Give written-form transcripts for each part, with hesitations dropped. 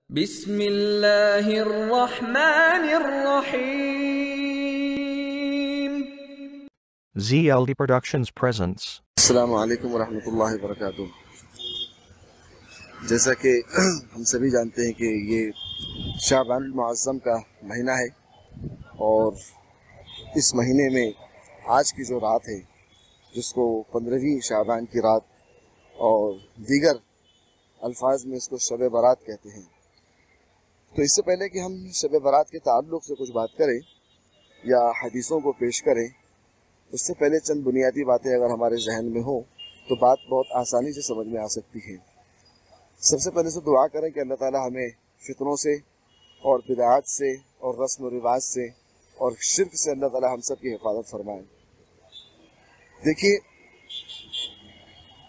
بسم اللہ الرحمن الرحیم۔ ZLD Productions presents السلام علیکم ورحمۃ اللہ وبرکاتہ۔ جیسا کہ ہم سبھی جانتے ہیں کہ یہ شعبان المعظم کا مہینہ ہے، اور اس مہینے میں آج کی جو رات ہے جس کو 15ویں شعبان کی رات اور دیگر الفاظ میں اس کو شب برات کہتے ہیں، تو اس سے پہلے کہ ہم شب برات کے تعلق سے کچھ بات کریں یا حدیثوں کو پیش کریں، اس سے پہلے چند بنیادی باتیں اگر ہمارے ذہن میں ہوں تو بات بہت آسانی سے سمجھ میں آ سکتی ہے۔ سب سے پہلے سے دعا کریں کہ اللہ تعالی ہمیں فتنوں سے اور بدعات سے اور رسم و رواج سے اور شرک سے اللہ تعالی ہم سب کی حفاظت فرمائے۔ دیکھیے،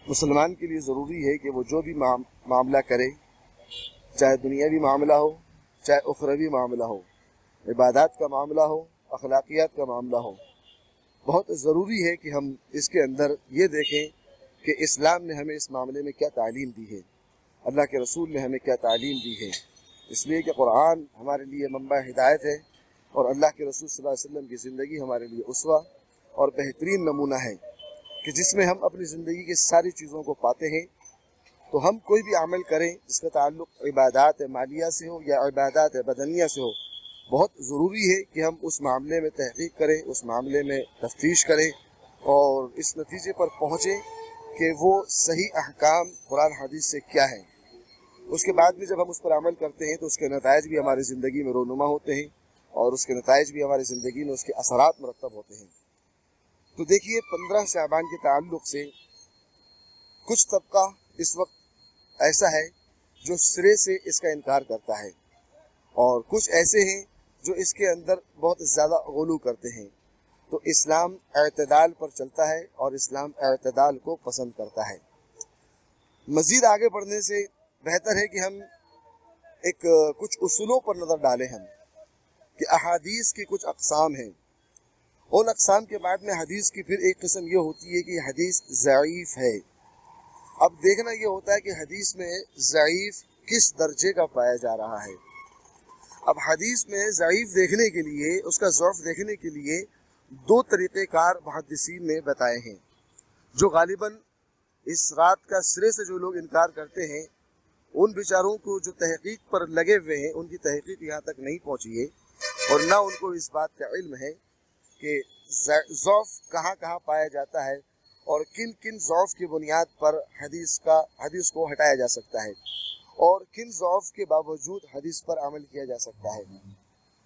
مسلمان کے لیے ضروری ہے کہ وہ جو بھی معاملہ کرے، چاہے دنیاوی معاملہ ہو چاہے اخروی معاملہ ہو، عبادات کا معاملہ ہو، اخلاقیات کا معاملہ ہو، بہت ضروری ہے کہ ہم اس کے اندر یہ دیکھیں کہ اسلام نے ہمیں اس معاملے میں کیا تعلیم دی ہے، اللہ کے رسول نے ہمیں کیا تعلیم دی ہے۔ اس لیے کہ قرآن ہمارے لیے منبع ہدایت ہے، اور اللہ کے رسول صلی اللہ علیہ وسلم کی زندگی ہمارے لیے اسوہ اور بہترین نمونہ ہے کہ جس میں ہم اپنی زندگی کی ساری چیزوں کو پاتے ہیں۔ تو ہم کوئی بھی عمل کریں جس کا تعلق عبادات مالیہ سے ہو یا عبادات بدنیہ سے ہو، بہت ضروری ہے کہ ہم اس معاملے میں تحقیق کریں، اس معاملے میں تفتیش کریں اور اس نتیجے پر پہنچیں کہ وہ صحیح احکام قرآن حدیث سے کیا ہے۔ اس کے بعد بھی جب ہم اس پر عمل کرتے ہیں تو اس کے نتائج بھی ہماری زندگی میں رونما ہوتے ہیں، اور اس کے نتائج بھی ہماری زندگی میں اس کے اثرات مرتب ہوتے ہیں۔ تو دیکھیے، 15 شعبان کے تعلق سے کچھ طبقہ اس وقت ایسا ہے جو سرے سے اس کا انکار کرتا ہے، اور کچھ ایسے ہیں جو اس کے اندر بہت زیادہ غلو کرتے ہیں۔ تو اسلام اعتدال پر چلتا ہے اور اسلام اعتدال کو پسند کرتا ہے۔ مزید آگے بڑھنے سے بہتر ہے کہ ہم کچھ اصولوں پر نظر ڈالیں ہم کہ احادیث کی کچھ اقسام ہیں۔ ان اقسام کے بعد میں حدیث کی پھر ایک قسم یہ ہوتی ہے کہ حدیث ضعیف ہے۔ اب دیکھنا یہ ہوتا ہے کہ حدیث میں ضعیف کس درجے کا پایا جا رہا ہے۔ اب حدیث میں ضعیف دیکھنے کے لیے، اس کا ضعف دیکھنے کے لیے 2 طریقہ کار محدثین نے بتائے ہیں، جو غالباً اس رات کا سرے سے جو لوگ انکار کرتے ہیں ان بیچاروں کو جو تحقیق پر لگے ہوئے ہیں، ان کی تحقیق یہاں تک نہیں پہنچی ہے، اور نہ ان کو اس بات کا علم ہے کہ ضعف کہاں کہاں پایا جاتا ہے اور کن کن ضعف کی بنیاد پر حدیث کو ہٹایا جا سکتا ہے، اور کن ضعف کے باوجود حدیث پر عمل کیا جا سکتا ہے۔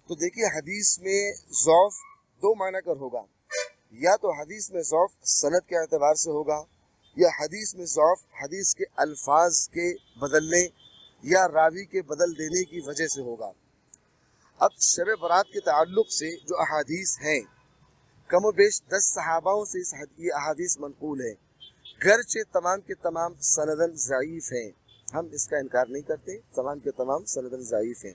تو دیکھیے، حدیث میں ضعف 2 معنی کر ہوگا، یا تو حدیث میں ضعف سند کے اعتبار سے ہوگا، یا حدیث میں ضعف حدیث کے الفاظ کے بدلنے یا راوی کے بدل دینے کی وجہ سے ہوگا۔ اب شب برات کے تعلق سے جو احادیث ہیں، کم و بیش 10 صحاباؤں سے یہ احادیث منقول ہے، گرچہ تمام کے تمام سندن ضعیف ہیں، ہم اس کا انکار نہیں کرتے، تمام کے تمام سندن ضعیف ہیں،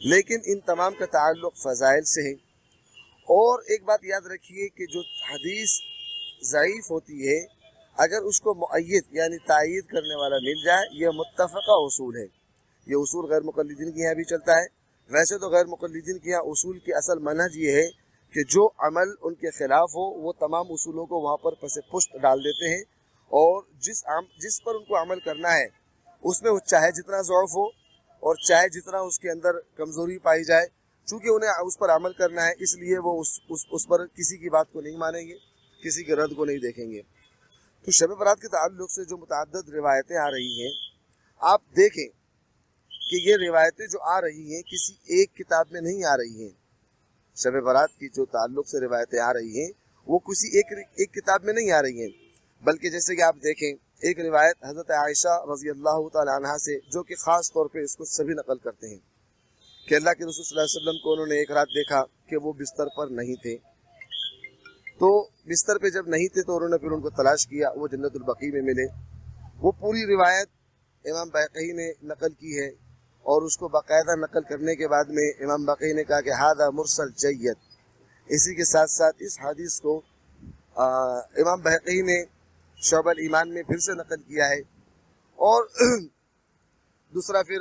لیکن ان تمام کا تعلق فضائل سے ہے۔ اور ایک بات یاد رکھیے کہ جو حدیث ضعیف ہوتی ہے، اگر اس کو مؤید یعنی تائید کرنے والا مل جائے، یہ متفقہ اصول ہے۔ یہ اصول غیر مقلدین کے یہاں بھی چلتا ہے۔ ویسے تو غیر مقلدین کے یہاں اصول کی اصل منہج یہ ہے کہ جو عمل ان کے خلاف ہو وہ تمام اصولوں کو وہاں پر پس پشت ڈال دیتے ہیں، اور جس پر ان کو عمل کرنا ہے اس میں چاہے جتنا ضعف ہو اور چاہے جتنا اس کے اندر کمزوری پائی جائے، چونکہ انہیں اس پر عمل کرنا ہے، اس لیے وہ اس پر کسی کی بات کو نہیں مانیں گے، کسی کے رد کو نہیں دیکھیں گے۔ تو شب برات کے تعلق سے جو متعدد روایتیں آ رہی ہیں، آپ دیکھیں کہ یہ روایتیں جو آ رہی ہیں کسی ایک کتاب میں نہیں آ رہی ہیں۔ شب برات کی جو تعلق سے روایتیں آ رہی ہیں وہ کسی ایک کتاب میں نہیں آ رہی ہیں، بلکہ جیسے کہ آپ دیکھیں، ایک روایت حضرت عائشہ رضی اللہ تعالی عنہ سے، جو کہ خاص طور پہ اس کو سبھی نقل کرتے ہیں کہ اللہ کے رسول صلی اللہ علیہ وسلم کو انہوں نے ایک رات دیکھا کہ وہ بستر پر نہیں تھے۔ تو بستر پہ جب نہیں تھے تو انہوں نے پھر ان کو تلاش کیا، وہ جنت البقیع میں ملے۔ وہ پوری روایت امام بائقی نے نقل کی ہے، اور اس کو باقاعدہ نقل کرنے کے بعد میں امام بائقی نے کہا کہ ہذا مرسل جید۔ اسی کے ساتھ ساتھ اس حدیث کو امام بائقی نے شعب الایمان میں پھر سے نقل کیا ہے، اور دوسرا پھر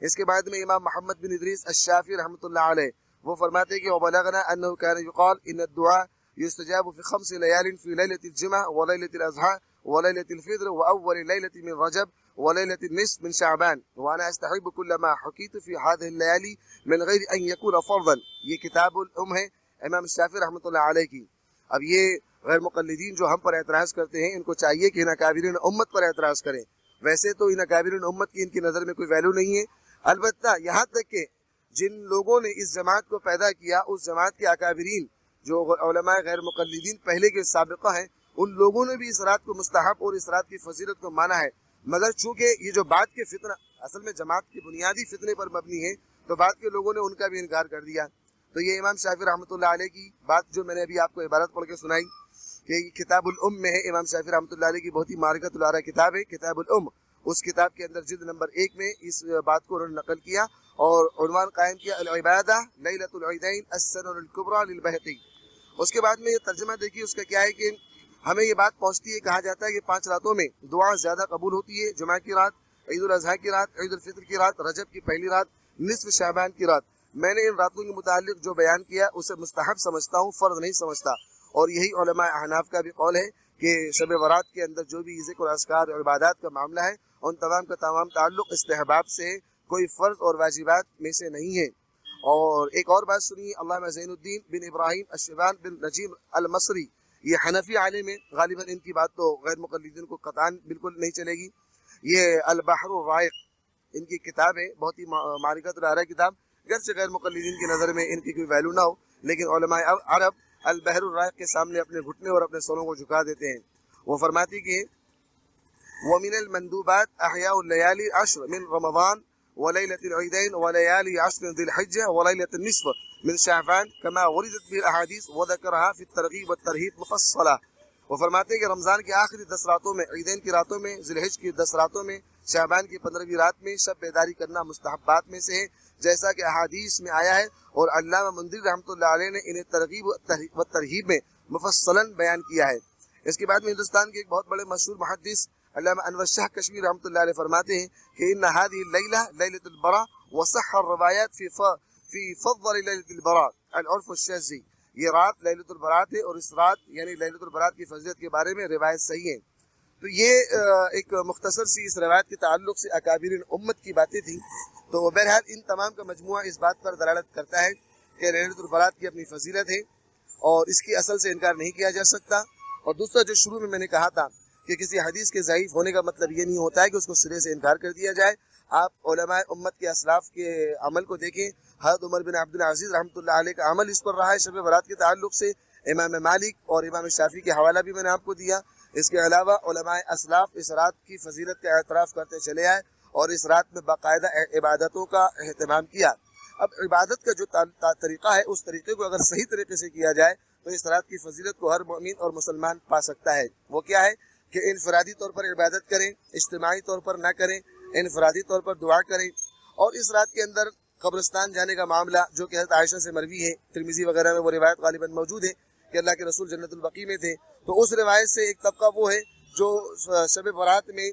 اس کے بعد میں امام محمد بن ادریس الشافعی رحمۃ اللہ علیہ وہ فرماتے ہیں کہ وبلغنا انه كان يقال ان الدعاء يستجاب في 5 ليال في ليلة الجمعة وليلة الأضحى وليلة الفطر وأول ليلة من رجب وليلة النصف من شعبان وأنا أستحب كل ما حكيت في هذه الليالي من غير أن يكون فرضا. یہ کتاب الام ہے امام شافعی رحمۃ اللہ علیہ کی. اب یہ غیر مقلدین جو ہم پر اعتراض کرتے ہیں ان کو چاہیے کہ ان اکابرین امت پر اعتراض کریں. ویسے تو ان اکابرین امت کی ان کی نظر میں کوئی ویلو نہیں ہے، البتہ یہاں تک کہ جن لوگوں نے اس جماعت کو پیدا کیا اس جماعت کے اکابرین جو علماء غیر مقلدین پہلے کے سابقہ ہیں ان لوگوں نے بھی اس رات کو مستحب اور اس رات کی فضیلت کو مانا ہے. مگر چونکہ یہ جو بعد کے فتنہ اصل میں جماعت کی بنیادی فتنے پر مبنی ہے تو بعد کے لوگوں نے ان کا بھی انکار کر دیا. تو یہ امام شافعی رحمۃ اللہ علیہ کی بات جو میں نے ابھی آپ کو عبارت پڑھ کے سنائی کہ یہ کتاب الام میں ہے. امام شافعی رحمۃ اللہ علیہ کی بہت ہی معرکۃ الآراء کتاب ہے کتاب الام. اس کتاب کے اندر جلد نمبر 1 میں اس بات کو انہوں نے نقل کیا اور عنوان قائم کیا العبادہ لیلۃ العیدین السنن الکبریٰ للبیہقی. اس کے بعد میں یہ ترجمہ دیکھیے اس کا کیا ہے کہ ہمیں یہ بات پہنچتی ہے، کہا جاتا ہے کہ 5 راتوں میں دعا زیادہ قبول ہوتی ہے، جمعہ کی رات، عید الاضحیٰ کی رات، عید الفطر کی رات، رجب کی پہلی رات، نصف شعبان کی رات. میں نے ان راتوں کے متعلق جو بیان کیا اسے مستحب سمجھتا ہوں، فرض نہیں سمجھتا. اور یہی علماء احناف کا بھی قول ہے کہ شب برات کے اندر جو بھی ذکر و اذکار اور عبادات کا معاملہ ہے ان تمام کا تمام تعلق استحباب سے، کوئی فرض اور واجبات میں سے نہیں ہے. اور ایک اور بات سنیے، علامہ زین الدین بن ابراہیم الشیبان بن نجیم المصری، یہ حنفی عالم ہے، غالباً ان کی بات تو غیر مقلدین کو قطعاً بالکل نہیں چلے گی. یہ البحر الرائق ان کی کتاب ہے، بہت ہی معرکۃ الآراء کتاب. گرچہ غیر مقلدین کی نظر میں ان کی کوئی ویلو نہ ہو لیکن علماء عرب البحر الرائق کے سامنے اپنے گھٹنے اور اپنے سروں کو جھکا دیتے ہیں. وہ فرماتی کہ وَمِنَ الْمَنْدُوبَاتِ أَحْيَاءُ اللَّيَالِي الْعَشْرِ مِنْ رَمَضَانَ وَلَيْلَةِ الْعِيدَيْنِ وَلَيَالِي عَشْرِ ذِي الْحِجَّةِ وَلَيْلَةِ النِّصْفِ مِنْ شَعْبَانَ كَمَا وُرِدَتْ بِهِ الْأَحَادِيثُ وَذَكَرَهَا فِي التَّرْغِيبِ وَالتَّرْهِيبِ مُفَصَّلًا. وہ فرماتے ہیں کہ رمضان کی آخری 10 راتوں میں، عیدین کی راتوں میں، ذی الحج کی 10 راتوں میں، شعبان کی 15ویں رات میں شب بیداری کرنا مستحبات میں سے ہے جیسا کہ احادیث میں آیا ہے. اور علامہ مندری رحمۃ اللہ علیہ نے انہیں ترغیب و ترہیب میں مفصلاً بیان کیا ہے. اس کے بعد میں ہندوستان کے ایک بہت بڑے مشہور محدث علامہ انور شاہ کشمیری رحمۃ اللہ علیہ فرماتے ہیں کہ ان هذه الليلة ليلة البراء وصح الروايات في فضل ليلة البراء العرف الشاذي. یہ رات لیلۃ البرات ہے اور اس رات یعنی لیلۃ البرات کی فضیلت کے بارے میں روایت صحیح ہے. تو یہ ایک مختصر سی اس روایت کے تعلق سے اکابرین امت کی باتیں تھیں. تو بہرحال ان تمام کا مجموعہ اس بات پر دلالت کرتا ہے کہ لیلۃ البرات کی اپنی فضیلت ہے اور اس کی اصل سے انکار نہیں کیا جا سکتا. اور دوسرا جو شروع میں نے کہا تھا کہ کسی حدیث کے ضعیف ہونے کا مطلب یہ نہیں ہوتا ہے کہ اس کو سرے سے انکار کر دیا جائے. آپ علماء امت کے اسلاف کے عمل کو دیکھیں. حضرت عمر بن عبد العزیز رحمۃ اللہ علیہ کا عمل اس پر رہا ہے شب برات کے تعلق سے. امام مالک اور امام شافعی کے حوالہ بھی میں نے آپ کو دیا. اس کے علاوہ علماء اسلاف اس رات کی فضیلت کا اعتراف کرتے چلے آئے اور اس رات میں باقاعدہ عبادتوں کا اہتمام کیا. اب عبادت کا جو طریقہ ہے اس طریقے کو اگر صحیح طریقے سے کیا جائے تو اس رات کی فضیلت کو ہر مومن اور مسلمان پا سکتا ہے. وہ کیا ہے کہ انفرادی طور پر عبادت کریں، اجتماعی طور پر نہ کریں، انفرادی طور پر دعا کریں. اور اس رات کے اندر قبرستان جانے کا معاملہ جو کہ حضرت عائشہ سے مروی ہے، ترمذی وغیرہ میں وہ روایت غالباً موجود ہے کہ اللہ کے رسول جنت البقیع میں تھے. تو اس روایت سے ایک طبقہ وہ ہے جو شب برات میں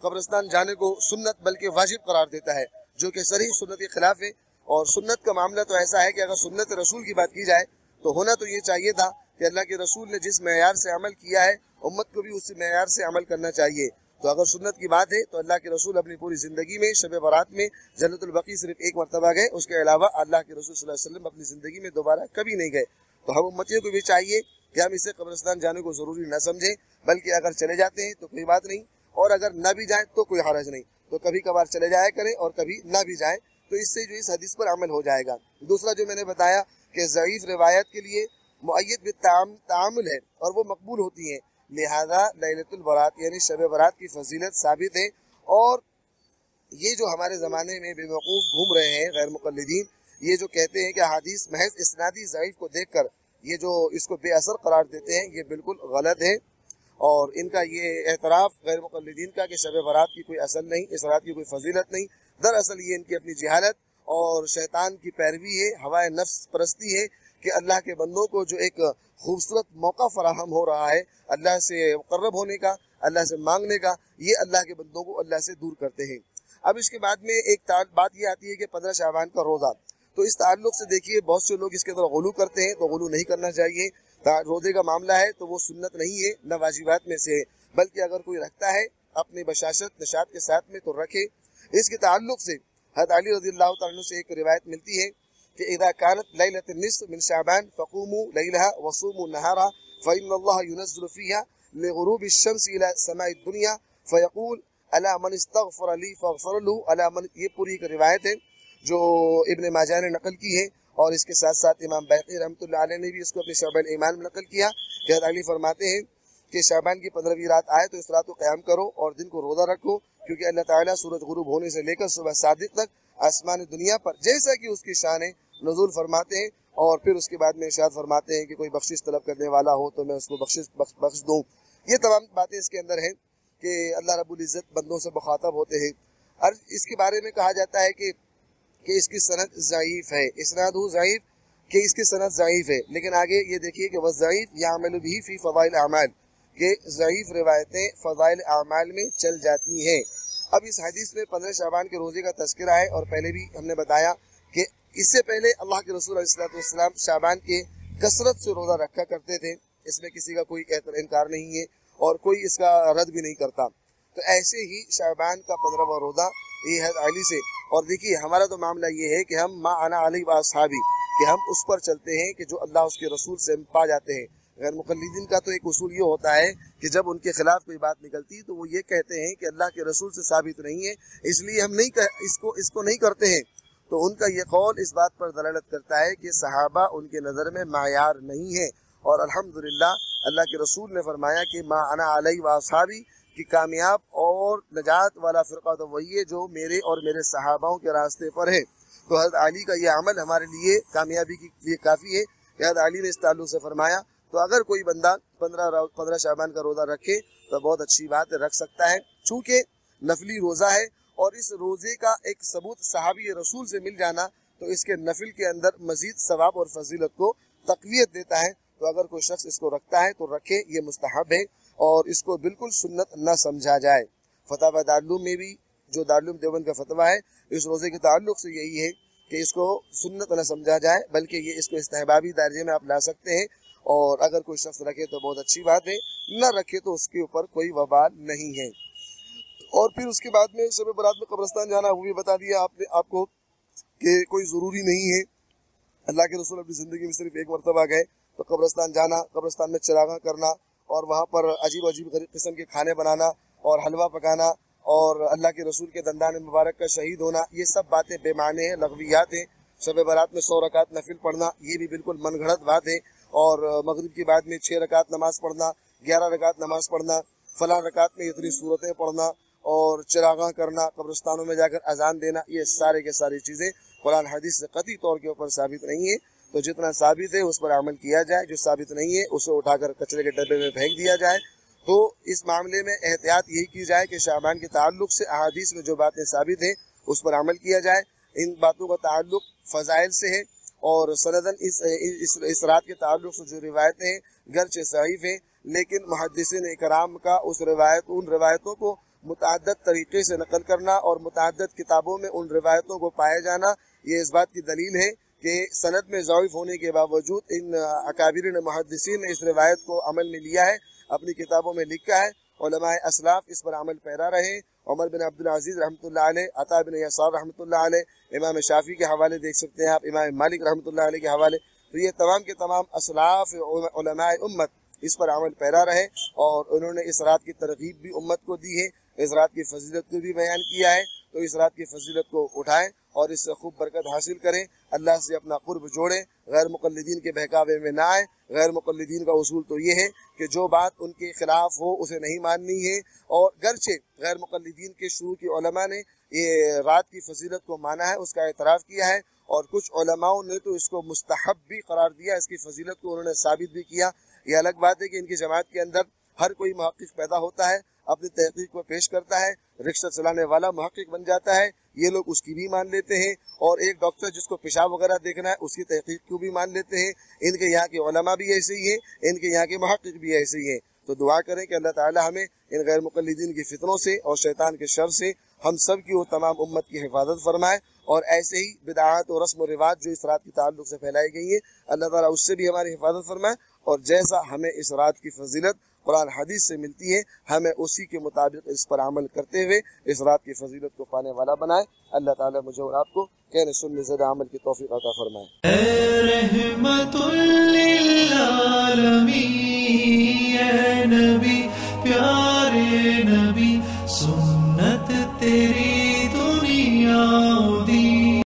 قبرستان جانے کو سنت بلکہ واجب قرار دیتا ہے، جو کہ صریح سنت کے خلاف ہے. اور سنت کا معاملہ تو ایسا ہے کہ اگر سنت رسول کی بات کی جائے تو ہونا تو یہ چاہیے تھا کہ اللہ کے رسول نے جس معیار سے عمل کیا ہے امت کو بھی اسی معیار سے عمل کرنا چاہیے. تو اگر سنت کی بات ہے تو اللہ کے رسول اپنی پوری زندگی میں شب برات میں جنت البقیع صرف ایک مرتبہ گئے، اس کے علاوہ اللہ کے رسول صلی اللہ علیہ وسلم اپنی زندگی میں دوبارہ کبھی نہیں گئے. تو ہم امتیوں کو بھی چاہیے کہ ہم اسے قبرستان جانے کو ضروری نہ سمجھیں، بلکہ اگر چلے جاتے ہیں تو کوئی بات نہیں اور اگر نہ بھی جائیں تو کوئی حرج نہیں. تو کبھی کبھار چلے جایا کریں اور کبھی نہ بھی جائیں، تو اس سے جو اس حدیث پر عمل ہو جائے گا. دوسرا جو میں نے بتایا کہ ضعیف روایت کے لیے مؤید بالتعامل ہے اور وہ مقبول ہوتی ہیں، لہذا لیلۃ البرات یعنی شب برات کی فضیلت ثابت ہے. اور یہ جو ہمارے زمانے میں بے وقوف گھوم رہے ہیں غیر مقلدین، یہ جو کہتے ہیں کہ حدیث محض اسنادی ضعیف کو دیکھ کر یہ جو اس کو بے اثر قرار دیتے ہیں، یہ بالکل غلط ہے. اور ان کا یہ اعتراف غیر مقلدین کا کہ شب برات کی کوئی اصل نہیں، اس رات کی کوئی فضیلت نہیں، دراصل یہ ان کی اپنی جہالت اور شیطان کی پیروی ہے، ہوائے نفس پرستی ہے کہ اللہ کے بندوں کو جو ایک خوبصورت موقع فراہم ہو رہا ہے اللہ سے مقرب ہونے کا، اللہ سے مانگنے کا، یہ اللہ کے بندوں کو اللہ سے دور کرتے ہیں. اب اس کے بعد میں ایک بات یہ آتی ہے کہ 15 شعبان کا روزہ، تو اس تعلق سے دیکھیے بہت سے لوگ اس کے اندر غلو کرتے ہیں، تو غلو نہیں کرنا چاہیے۔ روزے کا معاملہ ہے تو وہ سنت نہیں ہے، نہ واجبات میں سے ہے، بلکہ اگر کوئی رکھتا ہے اپنی بشاشت نشاط کے ساتھ میں تو رکھے۔ اس کے تعلق سے حضرت علی رضی اللہ تعالیٰ عنہ سے ایک روایت ملتی ہے کہ اذا كانت ليلة النصف من شعبان فقوموا ليلها وصوموا نهارها فإن الله ينزل فيها لغروب الشمس إلى سماء الدنيا فيقول ألا من استغفر لي فاغفر له ألا من، یہ پوری ایک روایت ہے جو ابن ماجہ نے نقل کی ہے، اور اس کے ساتھ ساتھ امام بیہقی رحمۃ اللہ علیہ نے بھی اس کو اپنے شعب الایمان میں نقل کیا کہ حضرت علی فرماتے ہیں کہ شعبان کی 15ویں رات آئے تو اس رات کو قیام کرو اور دن کو روزہ رکھو، کیونکہ اللہ تعالیٰ سورج غروب ہونے سے لے کر صبح صادق تک آسمان دنیا پر جیسا کہ اس کی شان ہے نزول فرماتے ہیں، اور پھر اس کے بعد میں ارشاد فرماتے ہیں کہ کوئی بخشش طلب کرنے والا ہو تو میں اس کو بخش دوں۔ یہ تمام باتیں اس کے اندر ہیں کہ اللہ رب العزت بندوں سے مخاطب ہوتے ہیں۔ اور اس کے بارے میں کہا جاتا ہے کہ اس کی سند ضعیف ہے، اسناد ضعیف، کہ اس کی سند ضعیف ہے، لیکن آگے یہ دیکھیے کہ والضعیف یعمل به فی فضائل اعمال، کہ ضعیف روایتیں فضائل اعمال میں چل جاتی ہیں۔ اب اس حدیث میں 15 شعبان کے روزے کا تذکرہ ہے، اور پہلے بھی ہم نے بتایا کہ اس سے پہلے اللہ کے رسول علیہ السلام شعبان کے کثرت سے روزہ رکھا کرتے تھے، اس میں کسی کا کوئی انکار نہیں ہے اور کوئی اس کا رد بھی نہیں کرتا۔ تو ایسے ہی شعبان کا 15واں روزہ یہ حضرت علی سے، اور دیکھیے ہمارا تو معاملہ یہ ہے کہ ہم ما انا علی و اصحابی، کہ ہم اس پر چلتے ہیں کہ جو اللہ اس کے رسول سے پا جاتے ہیں۔ غیر مقلدین کا تو ایک اصول یہ ہوتا ہے کہ جب ان کے خلاف کوئی بات نکلتی تو وہ یہ کہتے ہیں کہ اللہ کے رسول سے ثابت نہیں ہے، اس لیے ہم نہیں اس کو نہیں کرتے ہیں۔ تو ان کا یہ قول اس بات پر دلالت کرتا ہے کہ صحابہ ان کے نظر میں معیار نہیں ہے، اور الحمدللہ اللہ کے رسول نے فرمایا کہ ما انا علی و اصحابی، کہ کامیاب اور نجات والا فرقہ تو وہی ہے جو میرے اور میرے صحاباؤں کے راستے پر ہے۔ تو حضرت علی کا یہ عمل ہمارے لیے کامیابی کے لیے کافی ہے کہ حضرت علی نے اس تعلق سے فرمایا۔ تو اگر کوئی بندہ 15 شعبان کا روزہ رکھے تو بہت اچھی بات ہے، رکھ سکتا ہے، چونکہ نفلی روزہ ہے، اور اس روزے کا ایک ثبوت صحابی رسول سے مل جانا تو اس کے نفل کے اندر مزید ثواب اور فضیلت کو تقویت دیتا ہے۔ تو اگر کوئی شخص اس کو رکھتا ہے تو رکھے، یہ مستحب ہے، اور اس کو بالکل سنت نہ سمجھا جائے۔ فتاوی دارالعلوم میں بھی جو دارالعلوم دیوبند کا فتویٰ ہے اس روزے کے تعلق سے یہی ہے کہ اس کو سنت نہ سمجھا جائے، بلکہ یہ اس کو استحبابی درجے میں آپ لا سکتے ہیں، اور اگر کوئی شخص رکھے تو بہت اچھی بات ہے، نہ رکھے تو اس کے اوپر کوئی وبال نہیں ہے۔ اور پھر اس کے بعد میں شب برات میں قبرستان جانا، وہ بھی بتا دیا آپ کو کہ کوئی ضروری نہیں ہے۔ اللہ کے رسول اپنی زندگی میں صرف ایک مرتبہ گئے تو قبرستان جانا، قبرستان میں چراغاں کرنا، اور وہاں پر عجیب غریب قسم کے کھانے بنانا اور حلوہ پکانا، اور اللہ کے رسول کے دندان مبارک کا شہید ہونا، یہ سب باتیں بے معنی ہیں، لغویات ہیں۔ شب برات میں 100 رکعت نفل پڑھنا، یہ بھی بالکل من گھڑت بات ہے، اور مغرب کے بعد میں 6 رکعت نماز پڑھنا، 11 رکعت نماز پڑھنا، فلاں رکعت میں اتنی صورتیں پڑھنا، اور چراغاں کرنا، قبرستانوں میں جا کر اذان دینا، یہ سارے کے ساری چیزیں قرآن حدیث سے قطعی طور کے اوپر ثابت نہیں ہے۔ تو جتنا ثابت ہے اس پر عمل کیا جائے، جو ثابت نہیں ہے اسے اٹھا کر کچرے کے ڈبے میں پھینک دیا جائے۔ تو اس معاملے میں احتیاط یہی کی جائے کہ شعبان کے تعلق سے احادیث میں جو باتیں ثابت ہیں اس پر عمل کیا جائے۔ ان باتوں کا تعلق فضائل سے ہے، اور سندن اس رات کے تعلق سے جو روایتیں ہیں گرچہ ضعیف ہیں، لیکن محدثین اکرام کا ان روایتوں کو متعدد طریقے سے نقل کرنا اور متعدد کتابوں میں ان روایتوں کو پائے جانا، یہ اس بات کی دلیل ہے کہ سند میں ضعیف ہونے کے باوجود ان اکابرین محدثین نے اس روایت کو عمل میں لیا ہے، اپنی کتابوں میں لکھا ہے۔ علماء اسلاف اس پر عمل پیرا رہے، عمر بن عبدالعزیز رحمۃ اللہ علیہ، عطا بن یسار رحمۃ اللہ علیہ، امام شافعی کے حوالے دیکھ سکتے ہیں آپ، امام مالک رحمۃ اللہ علیہ کے حوالے۔ تو یہ تمام کے تمام اسلاف علماء امت اس پر عمل پیرا رہے، اور انہوں نے اس رات کی ترغیب بھی امت کو دی ہے، اس رات کی فضیلت کو بھی بیان کیا ہے۔ تو اس رات کی فضیلت کو اٹھائیں اور اس سے خوب برکت حاصل کریں، اللہ سے اپنا قرب جوڑیں، غیر مقلدین کے بہکاوے میں نہ آئیں۔ غیر مقلدین کا اصول تو یہ ہے کہ جو بات ان کے خلاف ہو اسے نہیں ماننی ہے، اور گرچہ غیر مقلدین کے شروع کی علماء نے یہ رات کی فضیلت کو مانا ہے، اس کا اعتراف کیا ہے، اور کچھ علماء نے تو اس کو مستحب بھی قرار دیا، اس کی فضیلت کو انہوں نے ثابت بھی کیا۔ یہ الگ بات ہے کہ ان کی جماعت کے اندر ہر کوئی محقق پیدا ہوتا ہے، اپنی تحقیق کو پیش کرتا ہے، رکشہ چلانے والا محقق بن جاتا ہے، یہ لوگ اس کی بھی مان لیتے ہیں، اور ایک ڈاکٹر جس کو پیشاب وغیرہ دیکھنا ہے اس کی تحقیق کو بھی مان لیتے ہیں۔ ان کے یہاں کے علماء بھی ایسے ہی ہیں، ان کے یہاں کے محقق بھی ایسے ہی ہیں۔ تو دعا کریں کہ اللہ تعالی ہمیں ان غیر مقلدین کی فتنوں سے اور شیطان کے شر سے ہم سب کی اور تمام امت کی حفاظت فرمائے، اور ایسے ہی بدعات اور رسم و رواج جو اس رات کے تعلق سے پھیلائی گئی ہیں اللہ تعالیٰ اس سے بھی ہماری حفاظت فرمائے، اور جیسا ہمیں اس رات کی فضیلت قرآن حدیث سے ملتی ہے ہمیں اسی کے مطابق اس پر عمل کرتے ہوئے اس رات کی فضیلت کو پانے والا بنائے۔ اللہ تعالیٰ مجھے اور آپ کو کہنے سننے زیادہ عمل کی توفیق عطا فرمائے۔ اے رحمت للعالمین، اے نبی پیارے نبی، سنت تیری